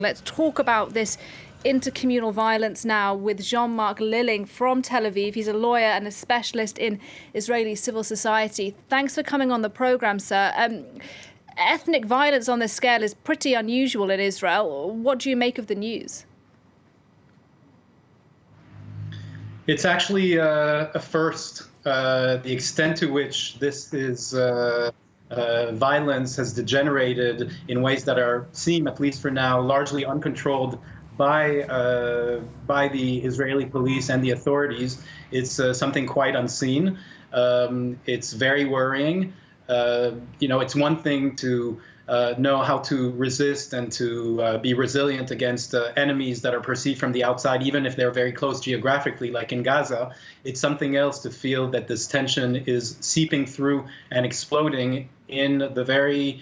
Let's talk about this intercommunal violence now with Jean-Marc Liling from Tel Aviv. He's a lawyer and a specialist in Israeli civil society. Thanks for coming on the programme, sir. Ethnic violence on this scale is pretty unusual in Israel. What do you make of the news? It's actually a first. The extent to which this is violence has degenerated in ways that seem, at least for now, largely uncontrolled by the Israeli police and the authorities. It's something quite unseen. It's very worrying. It's one thing to know how to resist and to be resilient against enemies that are perceived from the outside, even if they're very close geographically, like in Gaza. It's something else to feel that this tension is seeping through and exploding in the very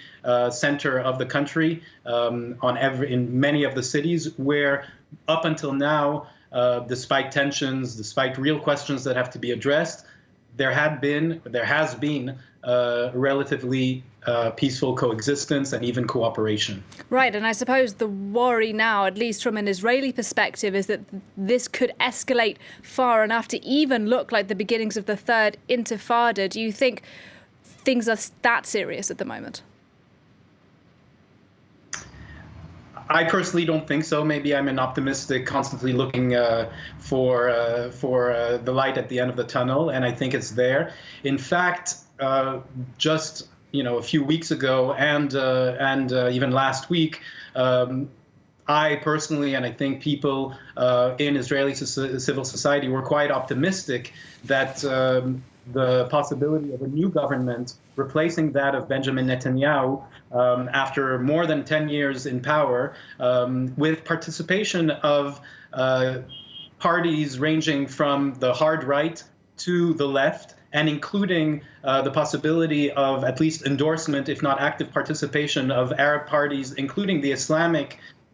center of the country, in many of the cities where up until now, despite tensions, despite real questions that have to be addressed, there has been relatively peaceful coexistence and even cooperation. Right, and I suppose the worry now, at least from an Israeli perspective, is that this could escalate far enough to even look like the beginnings of the third Intifada. Do you think things are that serious at the moment? I personally don't think so. Maybe I'm an optimistic, constantly looking for the light at the end of the tunnel, and I think it's there. In fact, just a few weeks ago and even last week, I personally, and I think people in Israeli civil society, were quite optimistic that the possibility of a new government replacing that of Benjamin Netanyahu after more than 10 years in power, with participation of parties ranging from the hard right to the left, and including the possibility of at least endorsement, if not active participation, of Arab parties, including the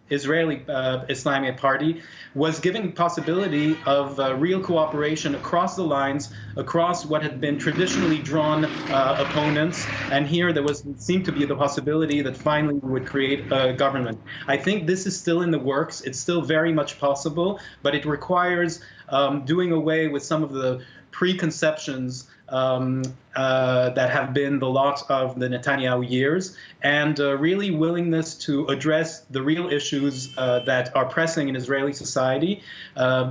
Israeli Islamic Party, was giving possibility of real cooperation across the lines, across what had been traditionally drawn opponents. And here seemed to be the possibility that finally we would create a government. I think this is still in the works. It's still very much possible, but it requires doing away with some of the preconceptions that have been the lot of the Netanyahu years, and really willingness to address the real issues that are pressing in Israeli society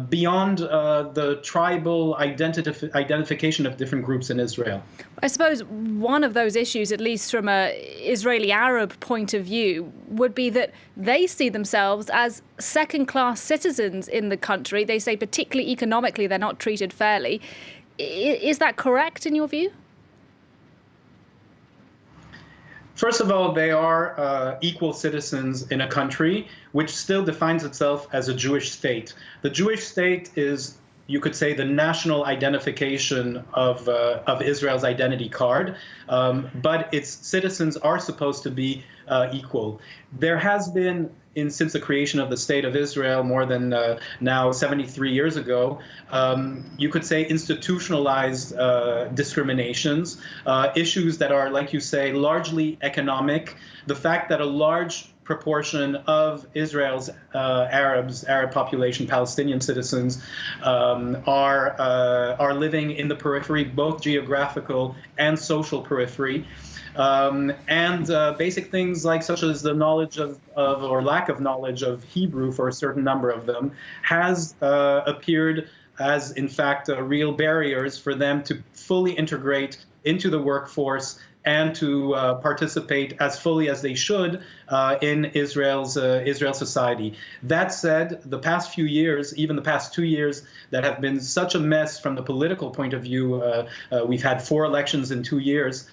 beyond the tribal identification of different groups in Israel. I suppose one of those issues, at least from an Israeli Arab point of view, would be that they see themselves as second-class citizens in the country. They say particularly economically they're not treated fairly. Is that correct in your view? First of all, they are equal citizens in a country which still defines itself as a Jewish state. The Jewish state is, you could say, the national identification of Israel's identity card, but its citizens are supposed to be equal. There has been, since the creation of the State of Israel more than now 73 years ago, you could say institutionalized discriminations, issues that are, like you say, largely economic. The fact that a large proportion of Israel's Arab population, Palestinian citizens, are living in the periphery, both geographical and social periphery. And basic things such as the knowledge of or lack of knowledge of Hebrew for a certain number of them has appeared as, in fact, real barriers for them to fully integrate into the workforce and to participate as fully as they should in Israel society. That said, the past few years, even the past 2 years, that have been such a mess from the political point of view, we've had 4 elections in 2 years,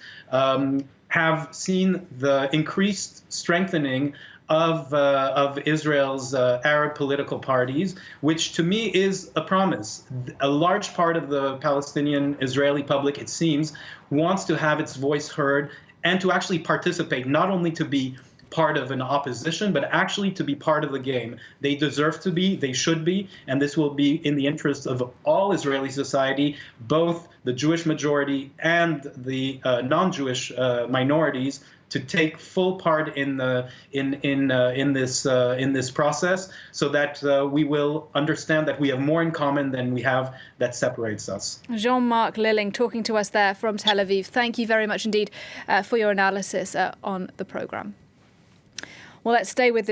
have seen the increased strengthening of Israel's Arab political parties, which to me is a promise. A large part of the Palestinian Israeli public, it seems, wants to have its voice heard and to actually participate, not only to be part of an opposition, but actually to be part of the game. They deserve to be, they should be, and this will be in the interest of all Israeli society, both the Jewish majority and the non-Jewish minorities, to take full part in this process, so that we will understand that we have more in common than we have that separates us. Jean-Marc Liling talking to us there from Tel Aviv. Thank you very much indeed for your analysis on the programme. Well, let's stay with this.